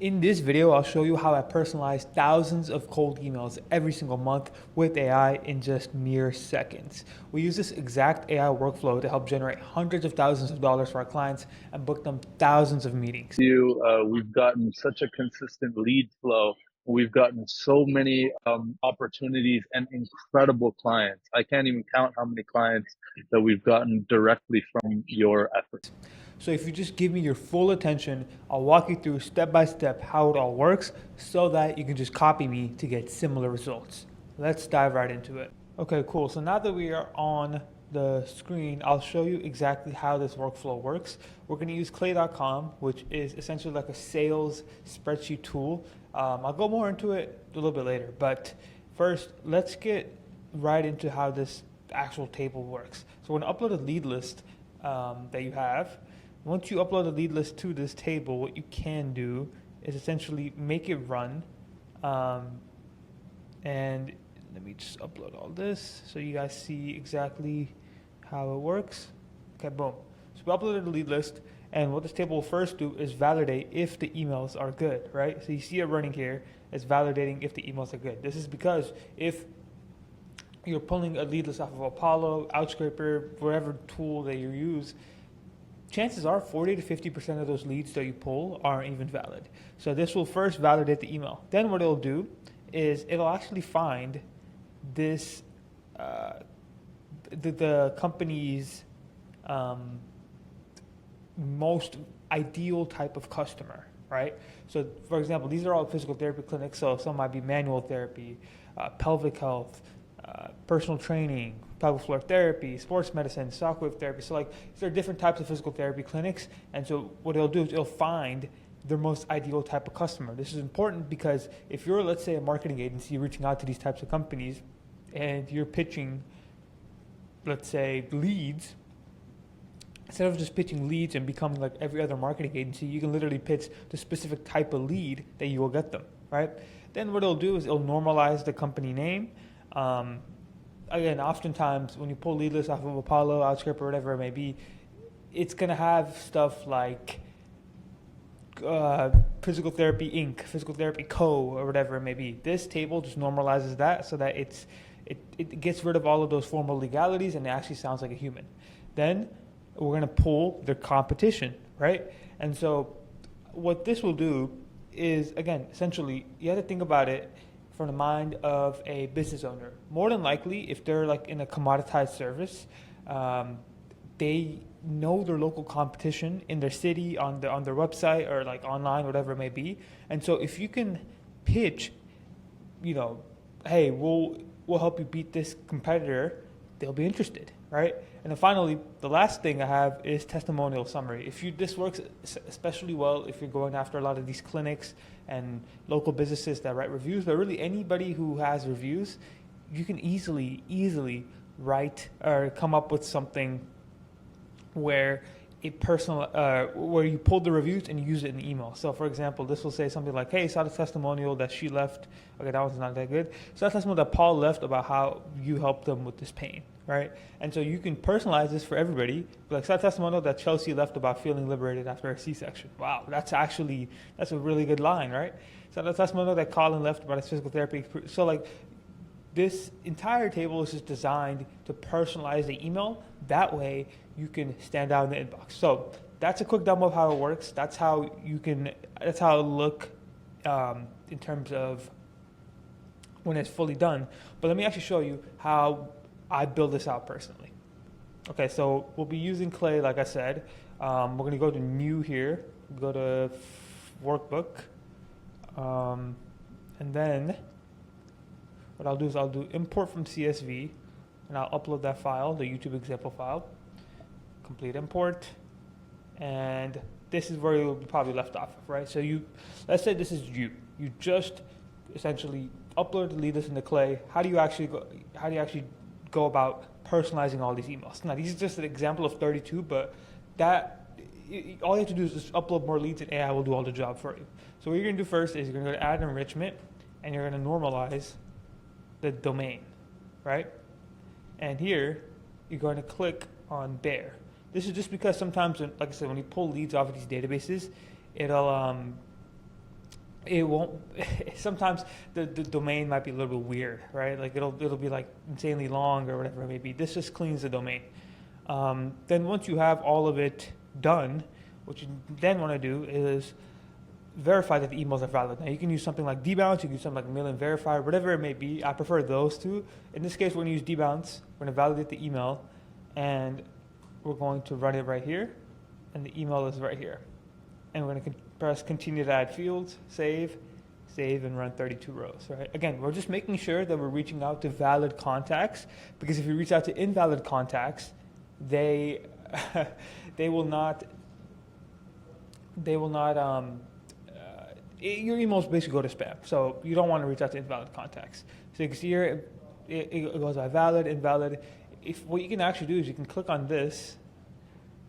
In this video, I'll show you how I personalize thousands of cold emails every single month with AI in just mere seconds. We use this exact AI workflow to help generate hundreds of thousands of dollars for our clients and book them thousands of meetings. We've gotten such a consistent lead flow. We've gotten so many opportunities and incredible clients. I can't even count how many clients that we've gotten directly from your efforts. So if you just give me your full attention, I'll walk you through step by step how it all works so that you can just copy me to get similar results. Let's dive right into it. Okay, cool. So now that we are on the screen, I'll show you exactly how this workflow works. We're going to use clay.com, which is essentially like a sales spreadsheet tool. I'll go more into it a little bit later, but first, let's get right into how this actual table works. So we're going to upload a lead list that you have. Once you upload a lead list to this table, what you can do is essentially make it run. And let me just upload all this so you guys see exactly how it works. Okay, boom. So we uploaded the lead list, and what this table will first do is validate if the emails are good, right? So you see it running here. It's validating if the emails are good. This is because if you're pulling a lead list off of Apollo, Outscraper, whatever tool that you use, chances are 40 to 50% of those leads that you pull aren't even valid. So this will first validate the email. Then what it'll do is it'll actually find this, the company's most ideal type of customer, right? So for example, these are all physical therapy clinics. So some might be manual therapy, pelvic health, personal training, pelvic floor therapy, sports medicine, shockwave therapy. So like there are different types of physical therapy clinics. And so what it'll do is it'll find their most ideal type of customer. This is important because if you're, let's say, a marketing agency reaching out to these types of companies and you're pitching, let's say, leads, instead of just pitching leads and becoming like every other marketing agency, you can literally pitch the specific type of lead that you will get them, right? Then what it'll do is it'll normalize the company name. Again, oftentimes when you pull lead lists off of Apollo, Outscript, or whatever it may be, it's going to have stuff like Physical Therapy Inc., Physical Therapy Co., or whatever it may be. This table just normalizes that so that it gets rid of all of those formal legalities and it actually sounds like a human. Then we're going to pull their competition, right? And so what this will do is, again, essentially, you have to think about it from the mind of a business owner. More than likely, if they're like in a commoditized service, they know their local competition in their city, on their website, or like online, whatever it may be. And so if you can pitch, hey, we'll help you beat this competitor, they'll be interested, right? And then finally, the last thing I have is testimonial summary. This works especially well if you're going after a lot of these clinics and local businesses that write reviews, but really anybody who has reviews, you can easily write or come up with something where where you pull the reviews and you use it in the email. So for example, this will say something like, hey, saw the testimonial that she left. Okay, that one's not that good. So that testimonial that Paul left about how you helped them with this pain, right? And so you can personalize this for everybody. Like, saw a testimonial that Chelsea left about feeling liberated after a C-section. Wow, that's a really good line, right? So the testimonial that Colin left about his physical therapy. So like, this entire table is just designed to personalize the email. That way you can stand out in the inbox. So that's a quick demo of how it works. That's how it'll look in terms of when it's fully done. But let me actually show you how I build this out personally. Okay, so we'll be using Clay, like I said. We're going to go to new here, go to workbook, and then what I'll do is I'll do import from CSV, and I'll upload that file, the YouTube example file, complete import, and this is where you'll be probably left off of, right? So let's say this is you. You just essentially upload the lead list into Clay. How do you actually go about personalizing all these emails? Now, these are just an example of 32, but all you have to do is just upload more leads, and AI will do all the job for you. So what you're going to do first is you're going to go to add enrichment, and you're going to normalize the domain, right? And here, you're going to click on bear. This is just because sometimes, like I said, when you pull leads off of these databases, it won't. Sometimes the domain might be a little bit weird, right? Like it'll be like insanely long or whatever it may be. This just cleans the domain. Then once you have all of it done, what you then want to do is verify that the emails are valid. Now you can use something like dbounce, you can use something like mail and verify, whatever it may be. I prefer those two. In this case, we're going to use dbounce. We're going to validate the email, and we're going to run it right here, and the email is right here. And we're going to press continue to add fields, save, and run 32 rows, right? Again, we're just making sure that we're reaching out to valid contacts, because if you reach out to invalid contacts, they will not your emails basically go to spam. So you don't want to reach out to invalid contacts. So you can see here, it goes by valid, invalid. If what you can actually do is you can click on this,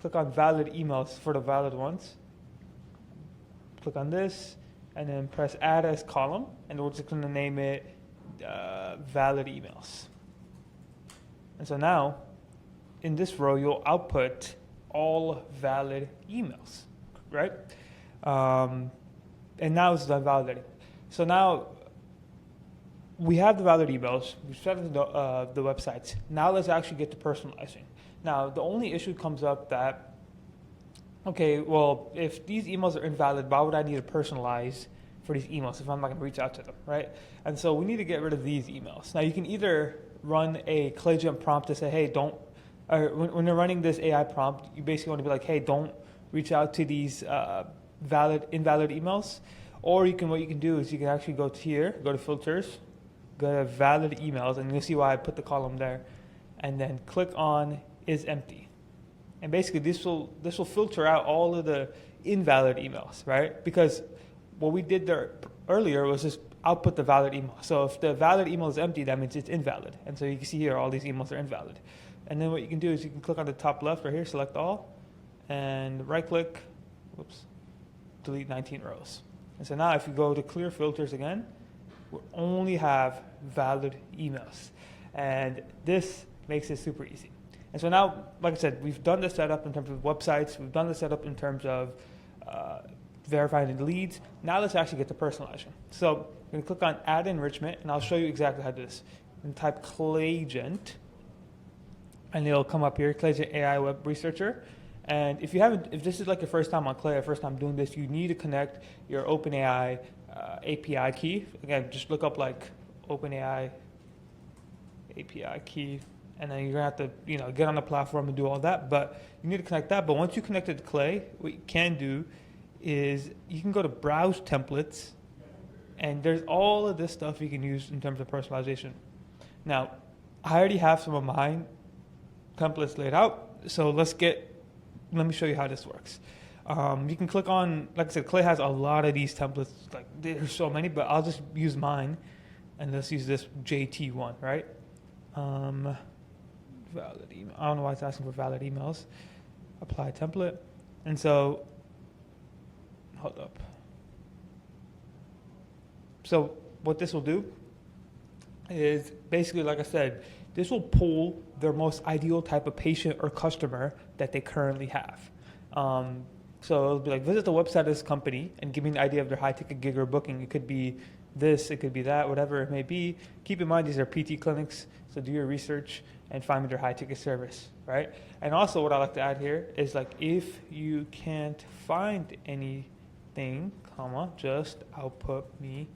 click on valid emails for the valid ones. Click on this, and then press add as column, and we're just going to name it valid emails. And so now, in this row, you'll output all valid emails, right? And now it's done validating. So now we have the valid emails. We've set up the websites. Now let's actually get to personalizing. Now the only issue comes up that, okay, well, if these emails are invalid, why would I need to personalize for these emails if I'm not going to reach out to them, right? And so we need to get rid of these emails. Now you can either run a ClayJump prompt to say, hey, don't, or when you're running this AI prompt, you basically want to be like, hey, don't reach out to these invalid emails. Or what you can do is you can actually go to here, go to filters, go to valid emails, and you'll see why I put the column there, and then click on is empty. And basically this will filter out all of the invalid emails, right? Because what we did there earlier was just output the valid email. So if the valid email is empty, that means it's invalid. And so you can see here all these emails are invalid. And then what you can do is you can click on the top left right here, select all, and right click, delete 19 rows. And so now if you go to clear filters again, we only have valid emails. And this makes it super easy. And so now, like I said, we've done the setup in terms of websites. We've done the setup in terms of verifying the leads. Now let's actually get to personalizing. So I'm going to click on add enrichment, and I'll show you exactly how to do this. And type ClayGent, and it'll come up here, ClayGent AI Web Researcher. And if this is like your first time on Clay, or first time doing this, you need to connect your OpenAI API key. Again, just look up like OpenAI API key, and then you're gonna have to, get on the platform and do all that. But you need to connect that. But once you connect it to Clay, what you can do is you can go to Browse Templates, and there's all of this stuff you can use in terms of personalization. Now, I already have some of mine templates laid out, so let me show you how this works. You can click on, like I said, Clay has a lot of these templates. Like there's so many, but I'll just use mine, and let's use this JT one, right? Valid email. I don't know why it's asking for valid emails. Apply template, and so hold up. So what this will do is basically, like I said, this will pull their most ideal type of patient or customer that they currently have. So it'll be like, visit the website of this company and give me an idea of their high-ticket gig or booking. It could be this, it could be that, whatever it may be. Keep in mind, these are PT clinics, so do your research and find me their high-ticket service, right? And also what I like to add here is like, if you can't find anything, just output me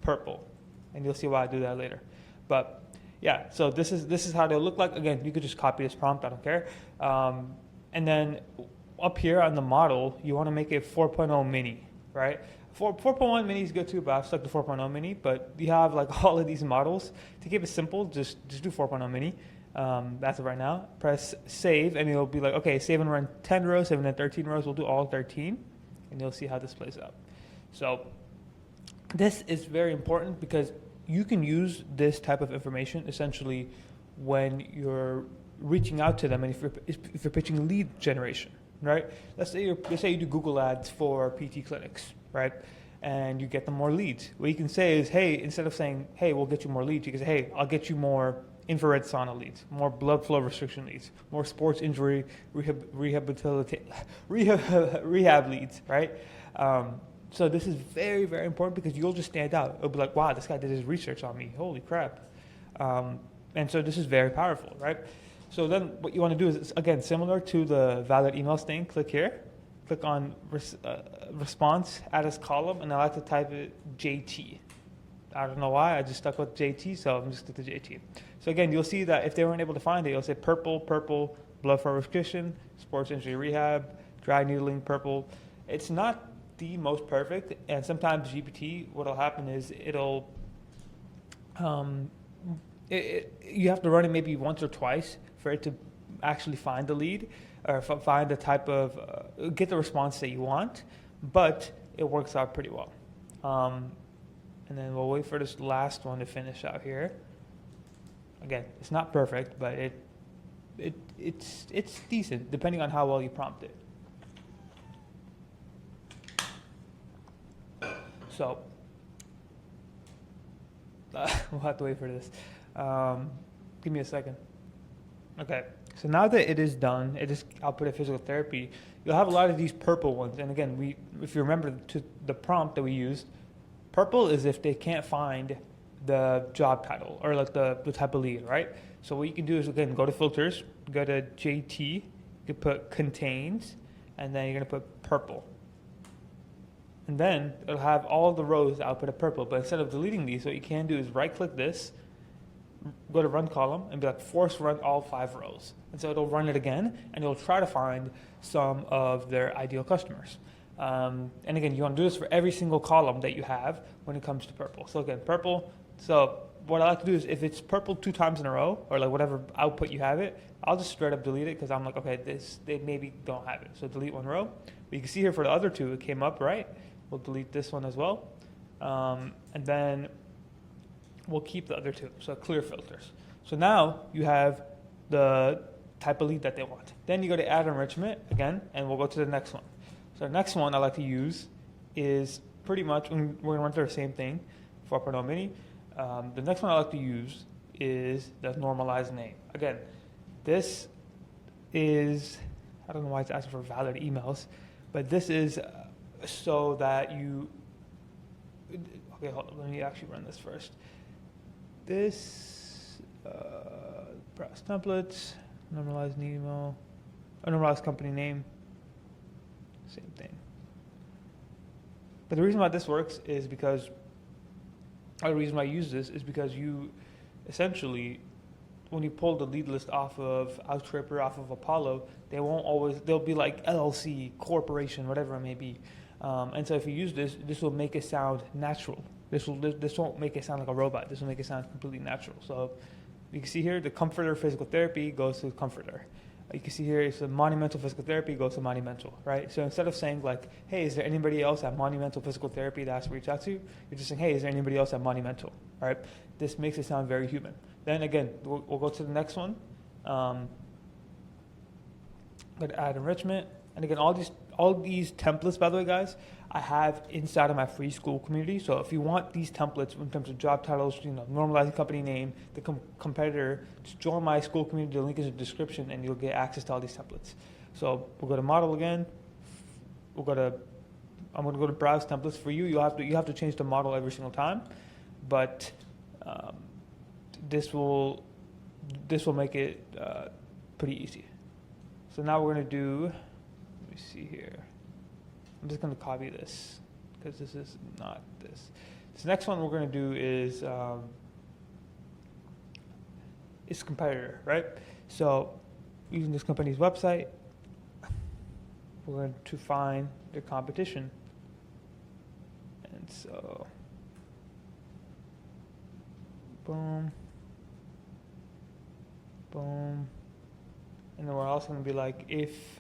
purple. And you'll see why I do that later. But yeah, so this is how they'll look like. Again, you could just copy this prompt, I don't care. And then up here on the model, you want to make it 4.0 mini, right? 4.1 mini is good too, but I've stuck to 4.0 mini. But you have like all of these models. To keep it simple, just do 4.0 mini. That's it right now. Press save, and it'll be like, okay, save and run 10 rows, save and run 13 rows. We'll do all 13, and you'll see how this plays out. So this is very important because you can use this type of information essentially when you're reaching out to them, and if you're pitching lead generation, right? Let's say you do Google ads for PT clinics, right? And you get them more leads. What you can say is, hey, instead of saying, hey, we'll get you more leads, you can say, hey, I'll get you more infrared sauna leads, more blood flow restriction leads, more sports injury rehab leads, right? So this is very, very important because you'll just stand out. It'll be like, wow, this guy did his research on me. Holy crap. And so this is very powerful, right? So then what you want to do is, again, similar to the valid emails thing, click here, click on response, add as column, and I like to type it JT. I don't know why, I just stuck with JT, so I'm just going to JT. So again, you'll see that if they weren't able to find it, you'll say purple, blood flow restriction, sports injury rehab, dry needling, purple. It's not the most perfect, and sometimes GPT, what'll happen is it'll, you have to run it maybe once or twice for it to actually find the lead or find the type of, get the response that you want, but it works out pretty well. And then we'll wait for this last one to finish out here. Again, it's not perfect, but it's decent depending on how well you prompt it. So we'll have to wait for this. Give me a second. Okay, so now that it is done, it is output physical therapy. You'll have a lot of these purple ones, and again, if you remember the prompt that we used, purple is if they can't find the job title or like the type of lead, right? So what you can do is, again, go to filters, go to JT, you can put contains, and then you're gonna put purple. And then it'll have all the rows output of purple, but instead of deleting these, what you can do is right click this, go to run column, and be like force run all 5 rows. And so it'll run it again, and it'll try to find some of their ideal customers. And again, you want to do this for every single column that you have when it comes to purple. So again, purple. So what I like to do is if it's purple 2 times in a row, or like whatever output you have it, I'll just straight up delete it because I'm like, okay, they maybe don't have it. So delete 1 row. But you can see here for the other 2, it came up right. We'll delete this one as well. And then we'll keep the other 2. So clear filters. So now you have the type of lead that they want. Then you go to add enrichment again, and we'll go to the next one. So the next one I like to use is pretty much, we're going to run through the same thing for Prono Mini. The next one I like to use is the normalized name. Again, this is, I don't know why it's asking for valid emails, but this is so that you, okay, hold on, let me actually run this first. This, browse templates, normalized email, normalized company name. Same thing. But the reason why this works is because, or the reason why I use this is because you essentially, when you pull the lead list off of Outripper, off of Apollo, they won't always, they'll be like LLC, corporation, whatever it may be. And so if you use this, this will make it sound natural. This won't make it sound like a robot. This will make it sound completely natural. So you can see here, the Comforter Physical Therapy goes to Comforter. You can see here, it's a Monumental Physical Therapy goes to Monumental, right? So instead of saying like, hey, is there anybody else at Monumental Physical Therapy that has to reach out to? You're just saying, hey, is there anybody else at Monumental, all right? This makes it sound very human. Then again, we'll go to the next one. Go to add enrichment. And again, all these templates, by the way, guys, I have inside of my free school community. So if you want these templates in terms of job titles, normalizing company name, the competitor, just join my school community. The link is in the description, and you'll get access to all these templates. So we'll go to model again. I'm going to go to browse templates. For you, you have to change the model every single time, but this will make it pretty easy. So now we're going to do. Let me see here. I'm just going to copy this because this is not this. This next one we're going to do is competitor, right? So using this company's website, we're going to find their competition. And so, boom, boom. And then we're also going to be like, if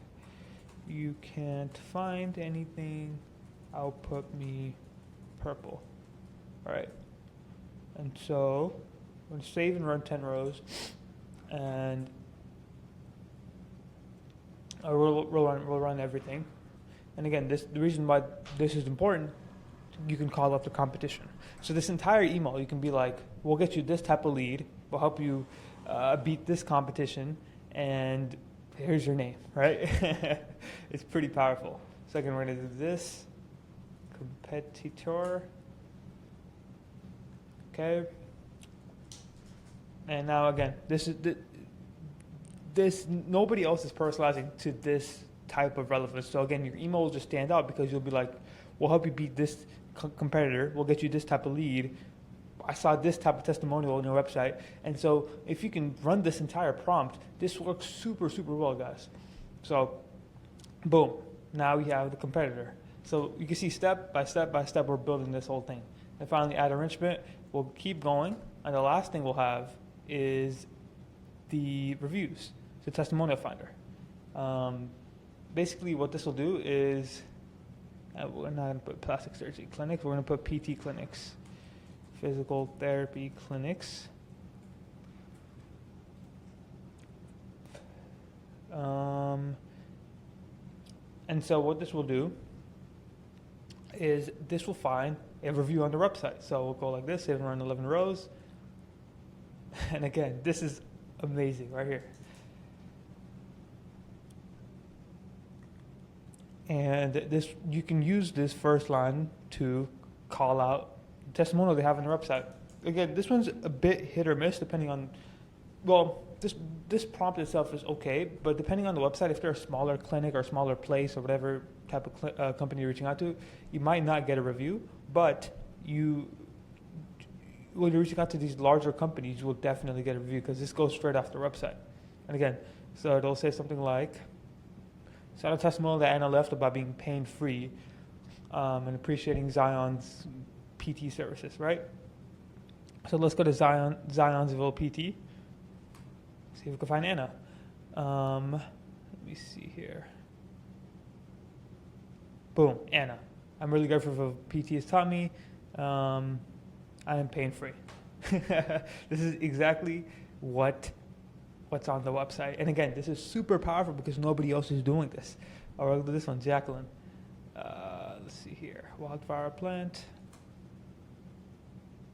you can't find anything, output me purple. All right. And so I'm going to save and run 10 rows. And we'll run everything. And again, the reason why this is important, you can call up the competition. So this entire email, you can be like, we'll get you this type of lead. We'll help you beat this competition. And here's your name, right? It's pretty powerful. So again, we're going to do this, competitor. Okay. And now again, this nobody else is personalizing to this type of relevance. So again, your email will just stand out because you'll be like, we'll help you beat this competitor. We'll get you this type of lead. I saw this type of testimonial on your website. And so if you can run this entire prompt, this works super, super well, guys. So boom, now we have the competitor. So you can see step by step by step, we're building this whole thing. And finally add enrichment. We'll keep going. And the last thing we'll have is the reviews, the testimonial finder. Basically what this will do is, we're not going to put plastic surgery clinics, we're going to put PT clinics, physical therapy clinics. And so what this will do is this will find a review on the website. So we'll go like this, 7 around 11 rows. And again, this is amazing right here. And this, you can use this first line to call out the testimonial they have on their website. Again, this one's a bit hit or miss depending on, well, this prompt itself is okay, but depending on the website, if they're a smaller clinic or a smaller place or whatever type of company you're reaching out to, you might not get a review, but when you're reaching out to these larger companies, you will definitely get a review because this goes straight off their website. And again, so it'll say something like, sent a testimonial that Anna left about being pain-free and appreciating Zion's PT services, right? So let's go to Zionsville PT. See if we can find Anna. Let me see here. Boom, Anna. I'm really grateful for what PT has taught me. I am pain-free. This is exactly what's on the website. And again, this is super powerful because nobody else is doing this. All right, look at this one, Jacqueline. Let's see here. Wildfire plant.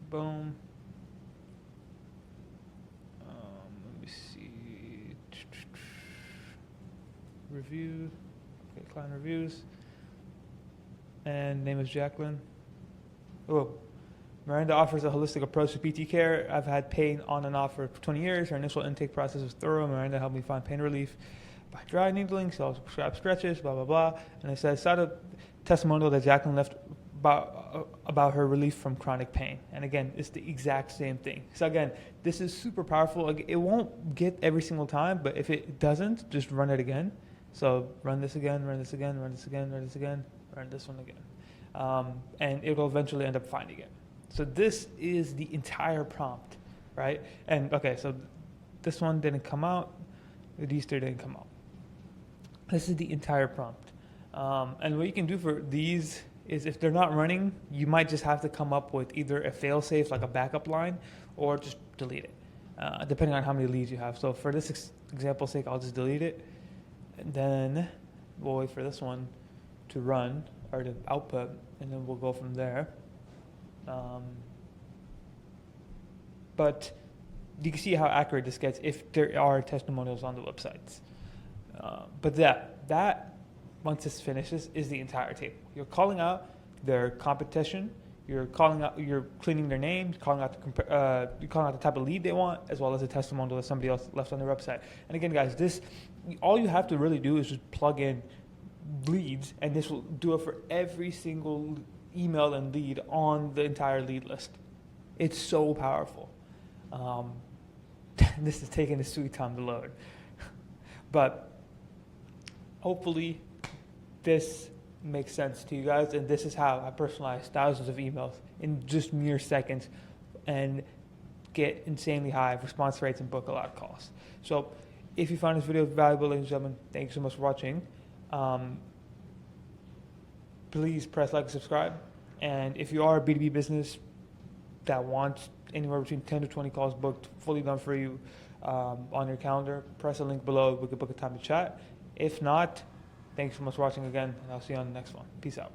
Boom. Let me see. Review. Okay, client reviews. And name is Jacqueline. Oh, Miranda offers a holistic approach to PT care. I've had pain on and off for 20 years. Her initial intake process was thorough. Miranda helped me find pain relief by dry needling, so I also prescribed stretches, blah, blah, blah. And it says, cite a testimonial that Jacqueline left about her relief from chronic pain. And again, it's the exact same thing. So again, this is super powerful. Like, it won't get every single time, but if it doesn't, just run it again. So run this again, run this again, run this again, run this again, run this one again. And it will eventually end up finding it. So this is the entire prompt, right? And okay, so this one didn't come out. These three didn't come out. This is the entire prompt. And what you can do for these is if they're not running, you might just have to come up with either a fail-safe, like a backup line, or just delete it, depending on how many leads you have. So for this example's sake, I'll just delete it. And then we'll wait for this one to run, or to output, and then we'll go from there. But you can see how accurate this gets if there are testimonials on the websites. But that once this finishes is the entire table. You're calling out their competition. You're cleaning their names, you're calling out the type of lead they want, as well as a testimonial that somebody else left on their website. And again, guys, all you have to really do is just plug in leads, and this will do it for every single email and lead on the entire lead list. It's so powerful. This is taking a sweet time to load. But hopefully this makes sense to you guys, and this is how I personalize thousands of emails in just mere seconds and get insanely high response rates and book a lot of calls. So if you found this video valuable, ladies and gentlemen, thank you so much for watching. Please press like and subscribe. And if you are a B2B business that wants anywhere between 10 to 20 calls booked, fully done for you on your calendar, press a link below. We could book a time to chat. If not, thanks so much for watching again, and I'll see you on the next one. Peace out.